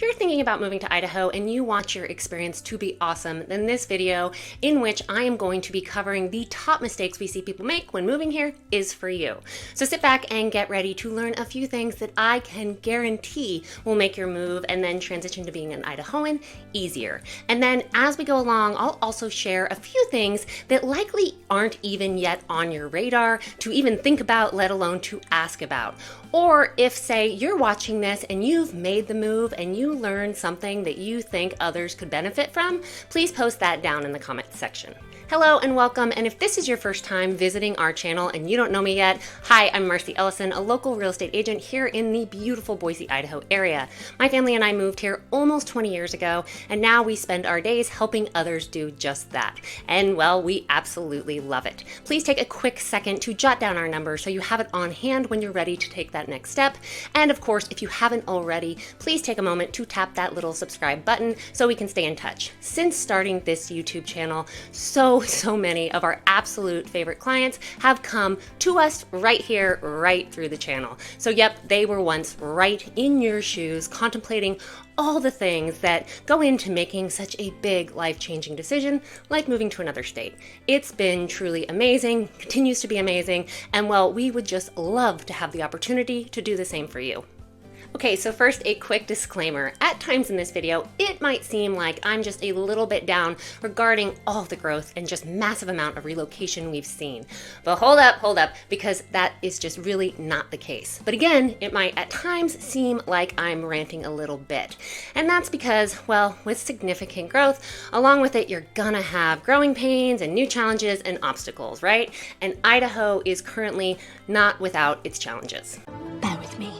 If you're thinking about moving to Idaho and you want your experience to be awesome, then this video, in which I am going to be covering the top mistakes we see people make when moving here, is for you. So sit back and get ready to learn a few things that I can guarantee will make your move and then transition to being an Idahoan easier. And then as we go along, I'll also share a few things that likely aren't even yet on your radar to even think about, let alone to ask about. Or if, say, you're watching this and you've made the move and you learned something that you think others could benefit from, please post that down in the comments section. Hello and welcome, and if this is your first time visiting our channel and you don't know me yet, hi, I'm Marcy Ellison, a local real estate agent here in the beautiful Boise, Idaho area. My family and I moved here almost 20 years ago, and now we spend our days helping others do just that. And well, we absolutely love it. Please take a quick second to jot down our number so you have it on hand when you're ready to take that next step. And of course, if you haven't already, please take a moment to tap that little subscribe button so we can stay in touch. Since starting this YouTube channel, so many of our absolute favorite clients have come to us right here, right through the channel. So yep, they were once right in your shoes, contemplating all the things that go into making such a big life-changing decision like moving to another state. It's been truly amazing, continues to be amazing, and well, we would just love to have the opportunity to do the same for you. Okay, so first a quick disclaimer. At times in this video, it might seem like I'm just a little bit down regarding all the growth and just massive amount of relocation we've seen. But hold up, because that is just really not the case. But again, it might at times seem like I'm ranting a little bit. And that's because, well, with significant growth, along with it, you're gonna have growing pains and new challenges and obstacles, right? And Idaho is currently not without its challenges. Bear with me.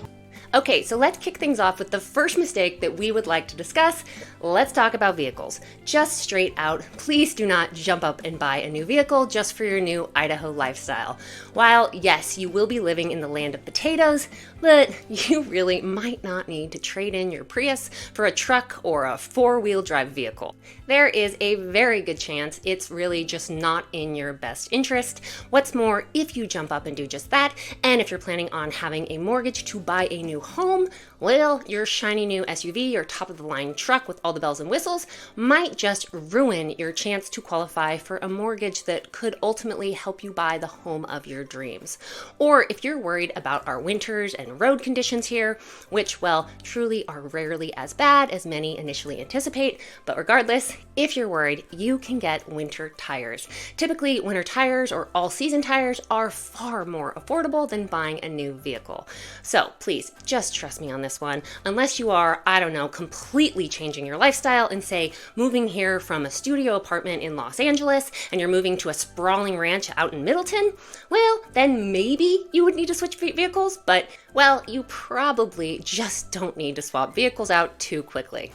Okay, so let's kick things off with the first mistake that we would like to discuss. Let's talk about vehicles. Just straight out, please do not jump up and buy a new vehicle just for your new Idaho lifestyle. While, yes, you will be living in the land of potatoes, but you really might not need to trade in your Prius for a truck or a four-wheel drive vehicle. There is a very good chance it's really just not in your best interest. What's more, if you jump up and do just that, and if you're planning on having a mortgage to buy a new home, well, your shiny new SUV or top-of-the-line truck with all the bells and whistles might just ruin your chance to qualify for a mortgage that could ultimately help you buy the home of your dreams. Or if you're worried about our winters and road conditions here, which, well, truly are rarely as bad as many initially anticipate, but regardless, if you're worried, you can get winter tires. Typically, winter tires or all-season tires are far more affordable than buying a new vehicle. So please, just trust me on this one. Unless you are, I don't know, completely changing your lifestyle and say moving here from a studio apartment in Los Angeles and you're moving to a sprawling ranch out in Middleton, well, then maybe you would need to switch vehicles, but well, you probably just don't need to swap vehicles out too quickly.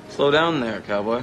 Slow down there, cowboy.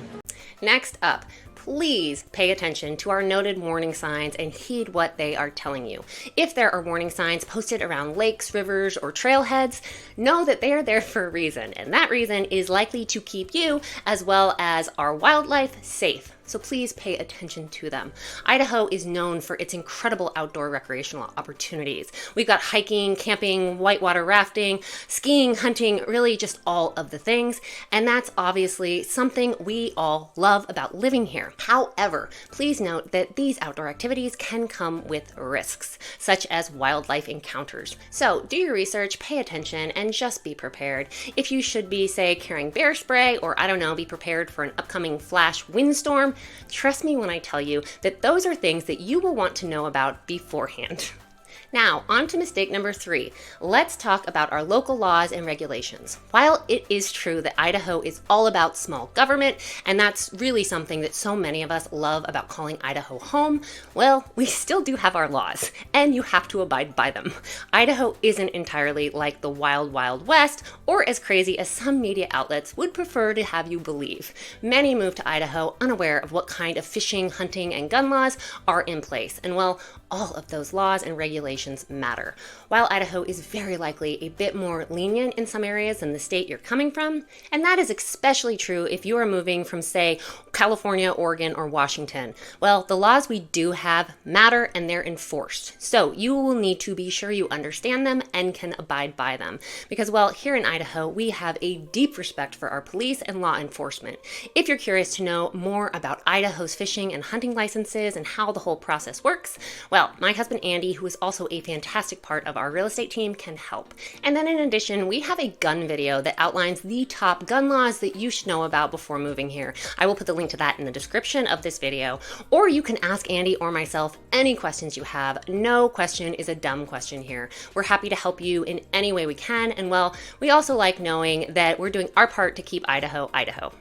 Next up, please pay attention to our noted warning signs and heed what they are telling you. If there are warning signs posted around lakes, rivers, or trailheads, know that they are there for a reason, and that reason is likely to keep you, as well as our wildlife, safe. So please pay attention to them. Idaho is known for its incredible outdoor recreational opportunities. We've got hiking, camping, whitewater rafting, skiing, hunting, really just all of the things. And that's obviously something we all love about living here. However, please note that these outdoor activities can come with risks, such as wildlife encounters. So do your research, pay attention, and just be prepared. If you should be, say, carrying bear spray, or I don't know, be prepared for an upcoming flash windstorm, trust me when I tell you that those are things that you will want to know about beforehand. Now, on to mistake number 3. Let's talk about our local laws and regulations. While it is true that Idaho is all about small government, and that's really something that so many of us love about calling Idaho home, well, we still do have our laws, and you have to abide by them. Idaho isn't entirely like the wild, wild west, or as crazy as some media outlets would prefer to have you believe. Many move to Idaho unaware of what kind of fishing, hunting, and gun laws are in place. And well, all of those laws and regulations matter. While Idaho is very likely a bit more lenient in some areas than the state you're coming from, and that is especially true if you are moving from, say, California, Oregon, or Washington. Well, the laws we do have matter and they're enforced. So you will need to be sure you understand them and can abide by them. Because, well, here in Idaho, we have a deep respect for our police and law enforcement. If you're curious to know more about Idaho's fishing and hunting licenses and how the whole process works, well, my husband Andy, who is also a fantastic part of our real estate team, can help. And then in addition, we have a gun video that outlines the top gun laws that you should know about before moving here. I will put the link to that in the description of this video, or you can ask Andy or myself any questions you have. No question is a dumb question here. We're happy to help you in any way we can, and well, we also like knowing that we're doing our part to keep Idaho, Idaho.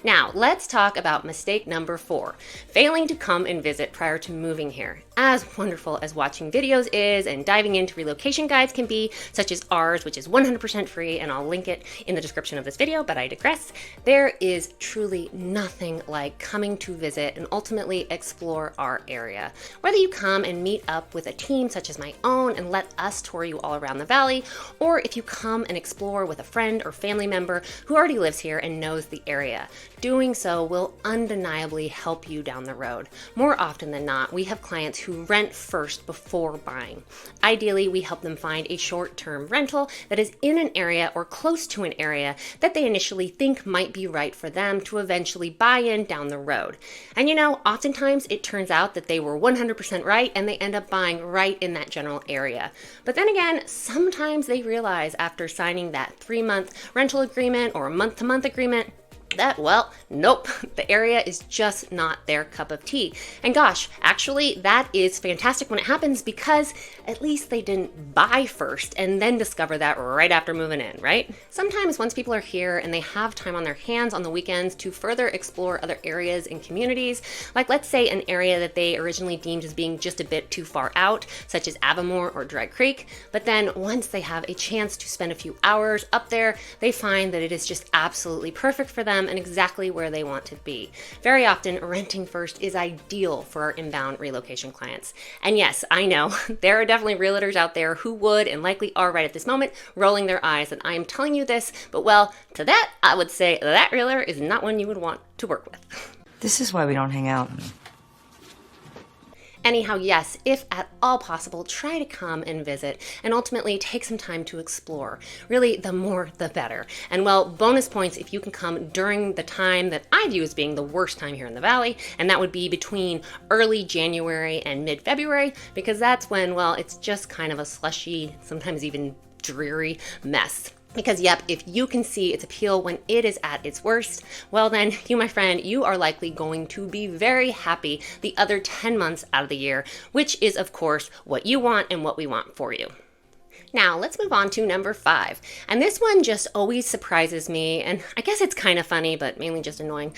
Now, let's talk about mistake number 4, failing to come and visit prior to moving here. As wonderful as watching videos is and diving into relocation guides can be, such as ours, which is 100% free, and I'll link it in the description of this video, but I digress, there is truly nothing like coming to visit and ultimately explore our area. Whether you come and meet up with a team such as my own and let us tour you all around the valley, or if you come and explore with a friend or family member who already lives here and knows the area. Doing so will undeniably help you down the road. More often than not, we have clients who rent first before buying. Ideally, we help them find a short-term rental that is in an area or close to an area that they initially think might be right for them to eventually buy in down the road. And you know, oftentimes it turns out that they were 100% right and they end up buying right in that general area. But then again, sometimes they realize after signing that 3-month rental agreement or a month-to-month agreement that, well, nope, the area is just not their cup of tea. And gosh, actually, that is fantastic when it happens because at least they didn't buy first and then discover that right after moving in, right? Sometimes once people are here and they have time on their hands on the weekends to further explore other areas and communities, like let's say an area that they originally deemed as being just a bit too far out, such as Avamore or Dry Creek, but then once they have a chance to spend a few hours up there, they find that it is just absolutely perfect for them and exactly where they want to be. Very often, renting first is ideal for our inbound relocation clients. And yes, I know, there are definitely realtors out there who would and likely are right at this moment rolling their eyes that I am telling you this, but well, to that, I would say that realtor is not one you would want to work with. This is why we don't hang out. Anyhow, yes, if at all possible, try to come and visit and ultimately take some time to explore. Really, the more, the better. And well, bonus points if you can come during the time that I view as being the worst time here in the Valley, and that would be between early January and mid-February, because that's when, well, it's just kind of a slushy, sometimes even dreary mess. Because yep, if you can see its appeal when it is at its worst, well then, you, my friend, you are likely going to be very happy the other 10 months out of the year, which is of course what you want and what we want for you. Now, let's move on to number 5. And this one just always surprises me, and I guess it's kind of funny, but mainly just annoying.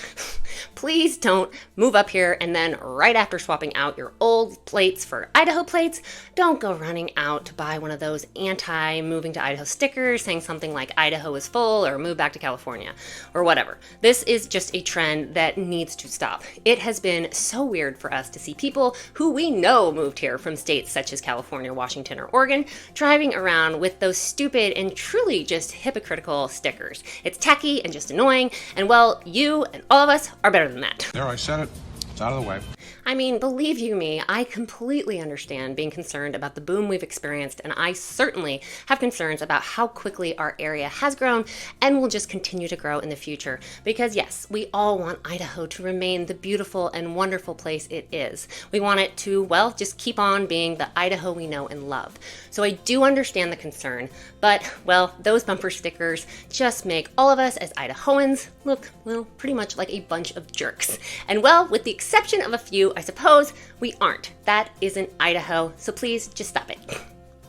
Please don't move up here and then right after swapping out your old plates for Idaho plates, don't go running out to buy one of those anti-moving to Idaho stickers saying something like Idaho is full or move back to California or whatever. This is just a trend that needs to stop. It has been so weird for us to see people who we know moved here from states such as California, Washington, or Oregon driving around with those stupid and truly just hypocritical stickers. It's tacky and just annoying, and well, you and all of us are better than that. There, I said it. It's out of the way. I mean, believe you me, I completely understand being concerned about the boom we've experienced, and I certainly have concerns about how quickly our area has grown and will just continue to grow in the future. Because yes, we all want Idaho to remain the beautiful and wonderful place it is. We want it to, well, just keep on being the Idaho we know and love. So I do understand the concern, but, well, those bumper stickers just make all of us as Idahoans look, well, pretty much like a bunch of jerks. And well, with the exception of a few, I suppose, we aren't. That isn't Idaho, so please just stop it.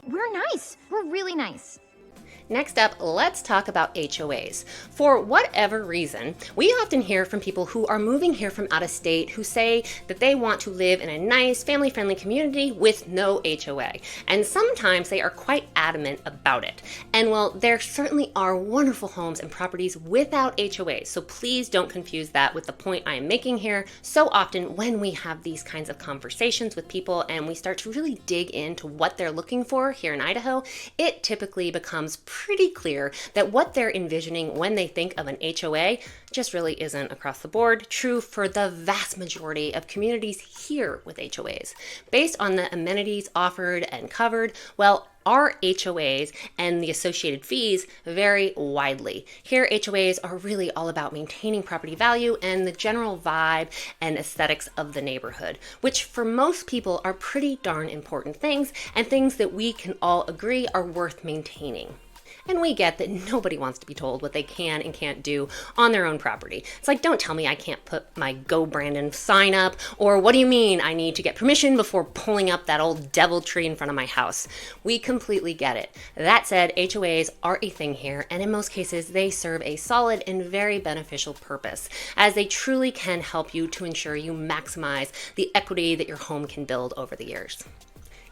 We're nice. We're really nice. Next up, let's talk about HOAs. For whatever reason, we often hear from people who are moving here from out of state who say that they want to live in a nice, family-friendly community with no HOA. And sometimes they are quite adamant about it. And well, there certainly are wonderful homes and properties without HOAs, so please don't confuse that with the point I am making here. So often when we have these kinds of conversations with people and we start to really dig into what they're looking for here in Idaho, it typically becomes pretty clear that what they're envisioning when they think of an HOA just really isn't across the board true for the vast majority of communities here with HOAs. Based on the amenities offered and covered, well, our HOAs and the associated fees vary widely. Here, HOAs are really all about maintaining property value and the general vibe and aesthetics of the neighborhood, which for most people are pretty darn important things and things that we can all agree are worth maintaining. And we get that nobody wants to be told what they can and can't do on their own property. It's like, don't tell me I can't put my Go Brandon sign up, or what do you mean I need to get permission before pulling up that old devil tree in front of my house? We completely get it. That said, HOAs are a thing here, and in most cases, they serve a solid and very beneficial purpose, as they truly can help you to ensure you maximize the equity that your home can build over the years.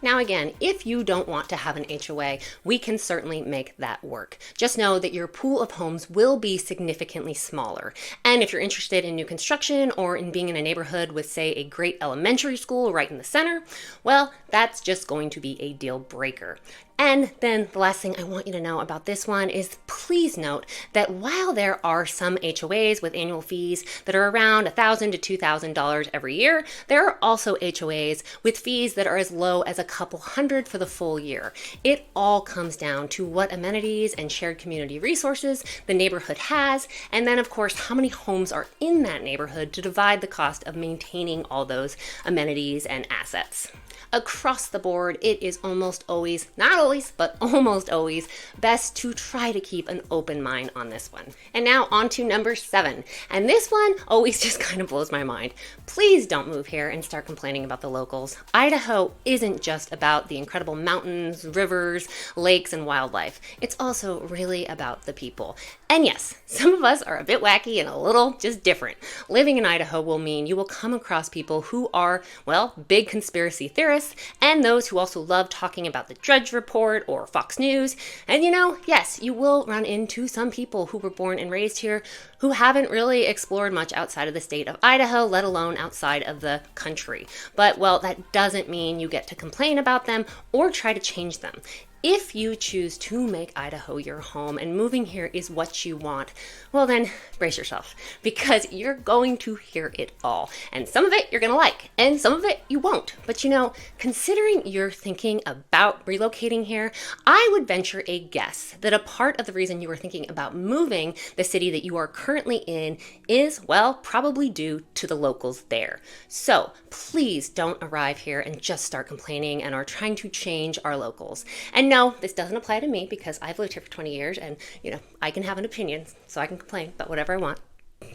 Now again, if you don't want to have an HOA, we can certainly make that work. Just know that your pool of homes will be significantly smaller. And if you're interested in new construction or in being in a neighborhood with, say, a great elementary school right in the center, well, that's just going to be a deal breaker. And then the last thing I want you to know about this one is please note that while there are some HOAs with annual fees that are around $1,000 to $2,000 every year, there are also HOAs with fees that are as low as a couple hundred for the full year. It all comes down to what amenities and shared community resources the neighborhood has, and then of course how many homes are in that neighborhood to divide the cost of maintaining all those amenities and assets. Across the board, it is almost always, not always, but almost always, best to try to keep an open mind on this one. And now on to number 7. And this one always just kind of blows my mind. Please don't move here and start complaining about the locals. Idaho isn't just about the incredible mountains, rivers, lakes, and wildlife. It's also really about the people. And yes, some of us are a bit wacky and a little just different. Living in Idaho will mean you will come across people who are, well, big conspiracy theorists, and those who also love talking about the Drudge Report or Fox News. And you know, yes, you will run into some people who were born and raised here who haven't really explored much outside of the state of Idaho, let alone outside of the country. But, well, that doesn't mean you get to complain about them or try to change them. If you choose to make Idaho your home and moving here is what you want, well then, brace yourself, because you're going to hear it all. And some of it you're going to like, and some of it you won't. But you know, considering you're thinking about relocating here, I would venture a guess that a part of the reason you are thinking about moving the city that you are currently in is, well, probably due to the locals there. So please don't arrive here and just start complaining and are trying to change our locals. And no, this doesn't apply to me because I've lived here for 20 years and, you know, I can have an opinion, so I can complain about whatever I want.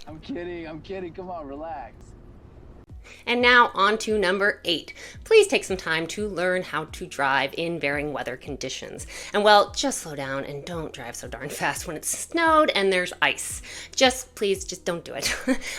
I'm kidding. Come on, relax. And now on to number 8. Please take some time to learn how to drive in varying weather conditions. And well, just slow down and don't drive so darn fast when it's snowed and there's ice. Please don't do it.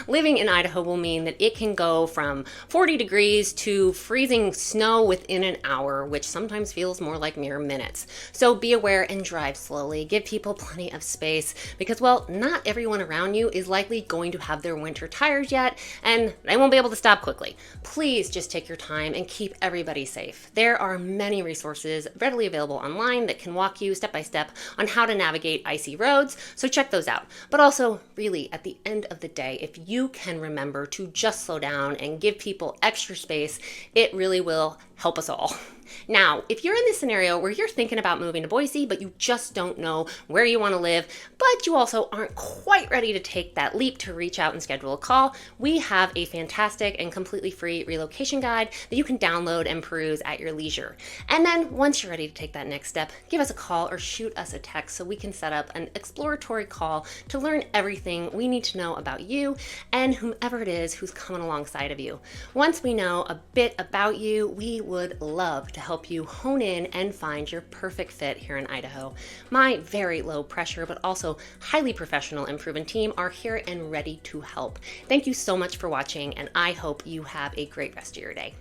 Living in Idaho will mean that it can go from 40 degrees to freezing snow within an hour, which sometimes feels more like mere minutes. So be aware and drive slowly. Give people plenty of space because, well, not everyone around you is likely going to have their winter tires yet, and they won't be able to stop quickly. Please just take your time and keep everybody safe. There are many resources readily available online that can walk you step by step on how to navigate icy roads, so check those out. But also, really, at the end of the day, if you can remember to just slow down and give people extra space, it really will help us all. Now, if you're in this scenario where you're thinking about moving to Boise, but you just don't know where you want to live, but you also aren't quite ready to take that leap to reach out and schedule a call, we have a fantastic and completely free relocation guide that you can download and peruse at your leisure. And then once you're ready to take that next step, give us a call or shoot us a text so we can set up an exploratory call to learn everything we need to know about you and whomever it is who's coming alongside of you. Once we know a bit about you, we would love to help you hone in and find your perfect fit here in Idaho. My very low pressure, but also highly professional and proven team are here and ready to help. Thank you so much for watching, and I hope you have a great rest of your day.